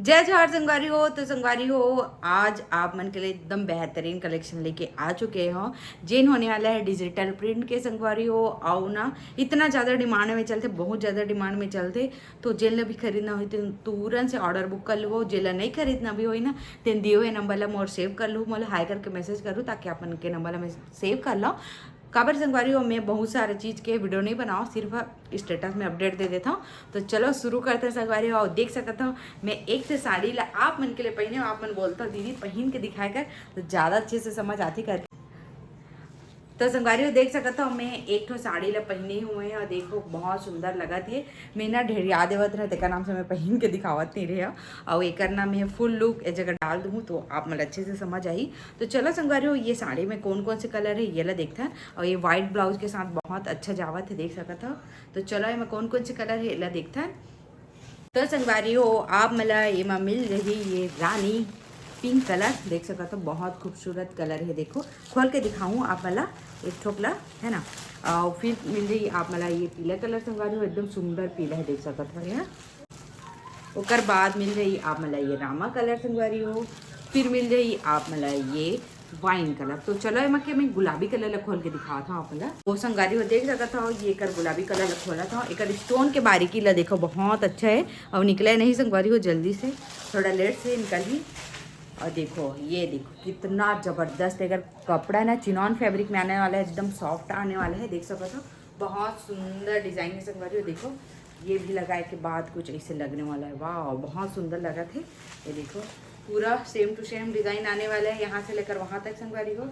जय जवाहर संगवारी हो। तो संगवारी हो, आज आप मन के लिए एकदम बेहतरीन कलेक्शन लेके आ चुके हो। जेन होने वाला है डिजिटल प्रिंट के संगवारी हो। आओ ना, इतना ज़्यादा डिमांड में चलते, बहुत ज़्यादा डिमांड में चलते। तो जेल भी खरीदना हो तो तुरंत से ऑर्डर बुक कर लो। जेल नहीं खरीदना भी हो ना, तेन दिए हुए नंबर ला मोर सेव कर लो, मोला हाई करके मैसेज करूँ ताकि अपन के नंबर ला मैं सेव कर लो। काबर संगवारी हो, मैं बहुत सारे चीज़ के वीडियो नहीं बनाओ, सिर्फ स्टेटस में अपडेट दे देता हूँ। तो चलो शुरू करते हैं संगवारी हो। और देख सकता हूँ मैं एक से साड़ी ला आप मन के लिए पहने हो। आप मन बोलता हो दीदी पहन के दिखाए कर, तो ज़्यादा अच्छे से समझ आती कर। तो संगवारी हो देख सकता हूँ मैं एक ठो साड़ी ला पहने हुए हैं और देखो बहुत सुंदर लगा थे। मैं ना ढेरिया देवत रहे तेकर नाम से मैं पहन के दिखावत नहीं रहे। और एक ना मैं फुल लुक एक जगह डाल दूँ तो आप मतलब अच्छे से समझ आई। तो चलो संगवारी हो, ये साड़ी में कौन कौन से कलर है ये ला देखता है। और ये वाइट ब्लाउज के साथ बहुत अच्छा जावत है, देख सकता हो। तो चलो ये में कौन कौन से कलर है ये ला देखता है। तो संगवारी हो, आप मला एमा मिल रही ये रानी पिंक कलर, देख सकते तो बहुत खूबसूरत कलर है। देखो खोल के दिखाऊँ आप मला एक ठोकला है ना। और फिर मिल रही आप मला ये पीला कलर संगवारी हो, एकदम सुंदर पीला है, देख सकते हो यहाँ। ओकर बाद मिल रही आप मला ये रामा कलर संगवारी हो। फिर मिल रही आप मला ये वाइन कलर। तो चलो एमा के मैं गुलाबी कलर ला खोल के दिखावा था आप मला। वो संगवारी हो देख सकता था, ये कर गुलाबी कलर ला खोला था। एक स्टोन के बारीकी ला देखो बहुत अच्छा है। और निकला नहीं संगवारी हो, जल्दी से थोड़ा लेट से निकल ही। और देखो ये देखो कितना ज़बरदस्त, अगर कपड़ा ना चिनॉन फैब्रिक में आने वाला है, एकदम सॉफ्ट आने वाला है, देख सकते हो। बहुत सुंदर डिज़ाइन है संगवारी हो। देखो ये भी लगाए के बाद कुछ ऐसे लगने वाला है, वाह बहुत सुंदर लगा थे। ये देखो पूरा सेम टू सेम डिज़ाइन आने वाला है यहाँ से लेकर वहाँ तक संगवारी हो।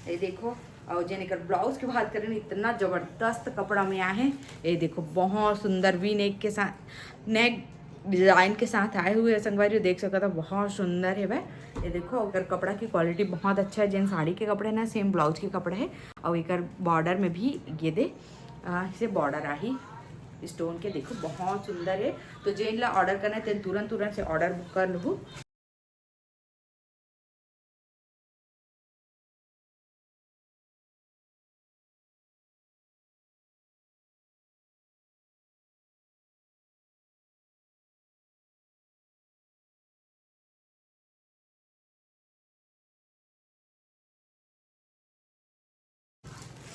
ये देखो। और जो लेकर ब्लाउज की बात करें, इतना ज़बरदस्त कपड़ा में आए हैं। ये देखो बहुत सुंदर वी नेक के साथ, नेक डिज़ाइन के साथ आए हुए हैं संगवारी हो, देख सकता था बहुत सुंदर है भाई। ये देखो अगर कपड़ा की क्वालिटी बहुत अच्छा है, जिन साड़ी के कपड़े ना सेम ब्लाउज के कपड़े है। और एक बॉर्डर में भी ये दे इसे बॉर्डर आही स्टोन के, देखो बहुत सुंदर है। तो जिन ला ऑर्डर करना है तुरंत तुरंत से ऑर्डर बुक कर लो।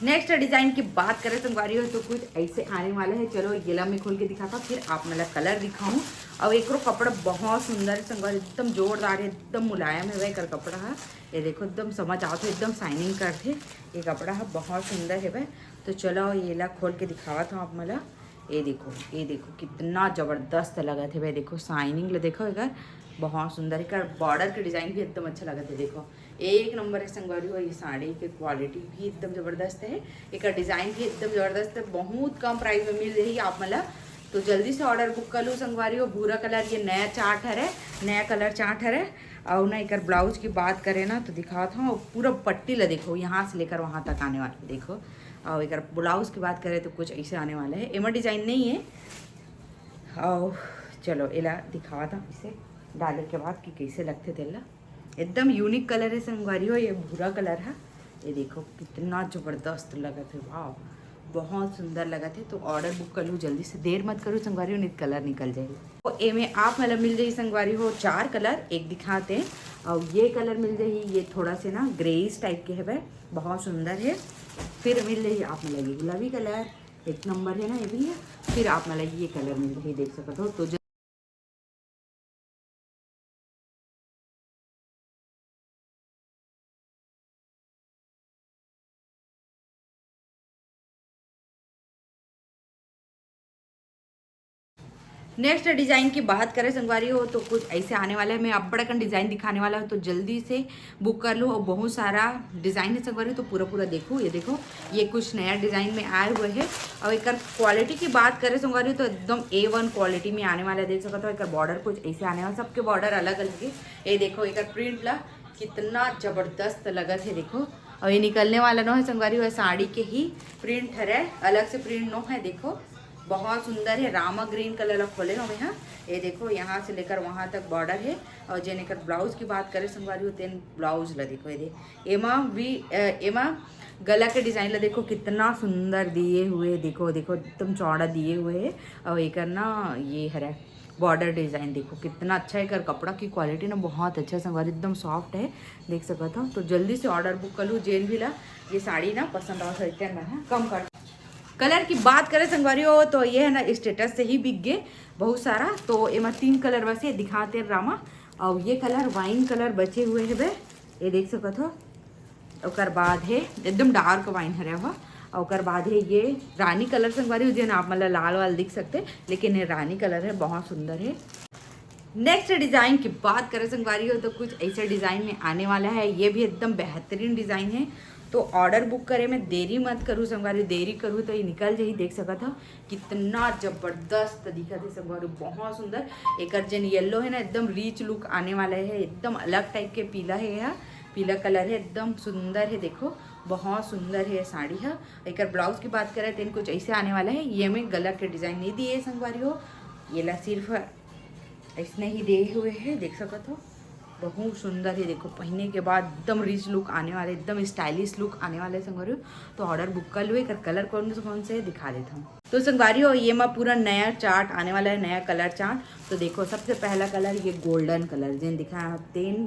नेक्स्ट डिजाइन की बात करें संगवारी हो तो कुछ ऐसे आने वाला है। चलो ये ला मैं खोल के दिखाता, फिर आप मतलब कलर दिखाऊं। और एक कपड़ा बहुत सुंदर है संगवारी, एकदम जोरदार है, एकदम मुलायम है वह कर कपड़ा है। ये देखो एकदम समझ आओ तो एकदम शाइनिंग करते ये कपड़ा है, बहुत सुंदर है वह। तो चलो ये ला खोल के दिखावा था आप मला। ये देखो कितना ज़बरदस्त लगा थे भाई, देखो शाइनिंग ले देखो इधर बहुत सुंदर है। बॉर्डर के डिज़ाइन भी एकदम अच्छा लगा था, देखो एक नंबर है संगवारी हो। ये साड़ी की क्वालिटी भी एकदम ज़बरदस्त है, एक डिज़ाइन भी एकदम ज़बरदस्त है, बहुत कम प्राइस में मिल रही है आप मला। तो जल्दी से ऑर्डर बुक कर लो संगवारी हो। भूरा कलर ये नया चार्ट है, नया कलर चार्ट है। और ना एक ब्लाउज की बात करें ना तो दिखा था पूरा पट्टी ला देखो यहाँ से लेकर वहाँ तक आने वाला, देखो। और एक ब्लाउज की बात करें तो कुछ ऐसे आने वाला है, एमा डिज़ाइन नहीं है। और चलो एला दिखावा था इसे डालने के बाद कि कैसे लगते थे ला। एकदम यूनिक कलर है संगवारी हो, ये भूरा कलर है। ये देखो कितना ज़बरदस्त लगा थे, वाह बहुत सुंदर लगा थे। तो ऑर्डर बुक कर लूँ जल्दी से, देर मत करो संगवारी हो, नहीं कलर निकल जाएगी। तो ए में आप मतलब मिल जाइए संगवारी हो 4 कलर एक दिखाते हैं। और ये कलर मिल जाइए, ये थोड़ा से ना ग्रेइश टाइप के है वह, बहुत सुंदर है। फिर मिल रही आप मतलब ये गुलाबी कलर एक नंबर है ना, ये भी है। फिर आप मतलब ये कलर मिल रही देख सकते हो। तो नेक्स्ट डिज़ाइन की बात करें संगवारी हो तो कुछ ऐसे आने वाला है। मैं अब बड़ा डिज़ाइन दिखाने वाला हूँ, तो जल्दी से बुक कर लो। और बहुत सारा डिज़ाइन है संगवारी हो, तो पूरा पूरा देखो। ये देखो ये कुछ नया डिज़ाइन में आए हुए हैं। और एक क्वालिटी की बात करें संगवारी हो तो एकदम A1 क्वालिटी में आने वाला है, देख सकते हो। एक बॉर्डर कुछ ऐसे आने वाला, सबके बॉर्डर अलग अलग है। ये देखो एक प्रिंट ला कितना ज़बरदस्त लगा है, देखो। और ये निकलने वाला नो है संगवारी हो, साड़ी के ही प्रिंट है, अलग से प्रिंट नो है, देखो बहुत सुंदर है। रामा ग्रीन कलर का खोले हम यहाँ, ये देखो यहाँ से लेकर वहाँ तक बॉर्डर है। और जे लेकर ब्लाउज की बात करें संगवारी होते हैं, ब्लाउज ला देखो ये एमा भी एमा गला के डिज़ाइन ला देखो कितना सुंदर दिए हुए, देखो देखो एकदम चौड़ा दिए हुए है। और एक ना ये हरा बॉर्डर डिजाइन देखो कितना अच्छा है। कर कपड़ा की क्वालिटी ना बहुत अच्छा संगवारी, एकदम सॉफ्ट है, देख सकते हो। तो जल्दी से ऑर्डर बुक कर लूँ। जेन भी ला ये साड़ी ना पसंद आओ सकते हैं, कम कर। कलर की बात करें संगवारी हो तो ये है ना स्टेटस से ही बिक गए बहुत सारा। तो एमा 3 कलर बस ये दिखाते हैं रामा, और ये कलर वाइन कलर बचे हुए है बे, ये देख सकते हो। और बाद है एकदम डार्क वाइन हरे हुआ, और बाद है ये रानी कलर संगवारी हो, जो आप मतलब लाल वाल दिख सकते, लेकिन ये रानी कलर है, बहुत सुंदर है। नेक्स्ट डिज़ाइन की बात करें संगवारी हो तो कुछ ऐसे डिज़ाइन में आने वाला है, ये भी एकदम बेहतरीन डिज़ाइन है। तो ऑर्डर बुक करे में देरी मत करूँ संगवारी, देरी करूँ तो ये निकल जाए। देख सकता था कितना जबरदस्त दिखा थे संगवारी, बहुत सुंदर। एक अर्जन येलो है ना, एकदम रिच लुक आने वाला है, एकदम अलग टाइप के पीला है, यह पीला कलर है, एकदम सुंदर है। देखो बहुत सुंदर है साड़ी है। एक ब्लाउज की बात करें तो कुछ ऐसे आने वाला है, ये में गला के डिज़ाइन नहीं दिए संगवारी हो, ये ला सिर्फ इसने ही दिए हुए हैं, देख सकते हो। बहुत सुंदर है, देखो पहनने के बाद एकदम रिच लुक आने वाले, एकदम स्टाइलिश लुक आने वाले संगवारी हो। तो ऑर्डर बुक कर लो। एक कलर कौन से दिखा देता हूँ। तो संगवारी हो ये में पूरा नया चार्ट आने वाला है, नया कलर चार्ट। तो देखो सबसे पहला कलर ये गोल्डन कलर जिन दिखा तेन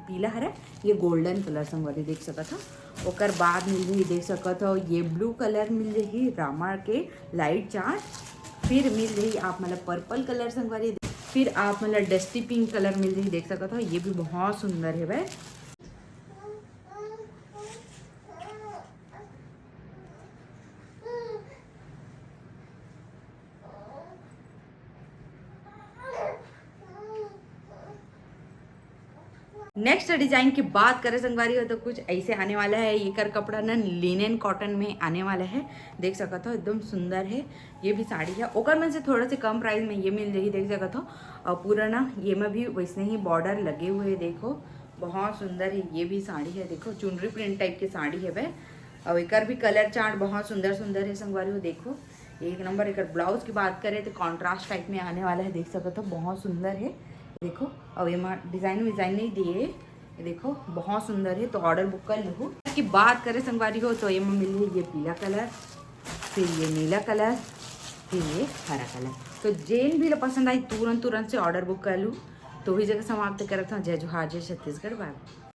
पीला हरा, ये गोल्डन कलर संगवारी देख सकता था। और बाद मिल रही देख सकते हो ये ब्लू कलर मिल रही रामा के लाइट चार्ट। फिर मिल रही आप मतलब पर्पल कलर संगवारी, फिर आप मतलब डस्टी पिंक कलर मिल रही देख सकते हो, ये भी बहुत सुंदर है भाई। नेक्स्ट डिजाइन की बात करें संगवारी हो तो कुछ ऐसे आने वाला है, ये कर कपड़ा ना लिनेन कॉटन में आने वाला है, देख सकते हो एकदम सुंदर है। ये भी साड़ी है ओकर में से थोड़ा से कम प्राइस में ये मिल रही देख सकते हो। और पूरा ना ये में भी वैसे ही बॉर्डर लगे हुए, देखो बहुत सुंदर है। ये भी साड़ी है, देखो चुनरी प्रिंट टाइप की साड़ी है वह। और एक भी कलर चार्ट बहुत सुंदर सुंदर है संगवारी हो, देखो एक नंबर। एक ब्लाउज की बात करें तो कॉन्ट्रास्ट टाइप में आने वाला है, देख सकते हो बहुत सुंदर है देखो। और ये डिज़ाइन विज़ाइन नहीं दिए, ये देखो बहुत सुंदर है। तो ऑर्डर बुक कर लो। की बात करें संगवारी हो तो ये में मिल रही ये पीला कलर, फिर ये नीला कलर, फिर ये हरा कलर। तो जेन भी पसंद आई तुरंत से ऑर्डर बुक कर लूँ। तो वही जगह समाप्त करता हूँ। जय जोहार, जय छत्तीसगढ़, बाय।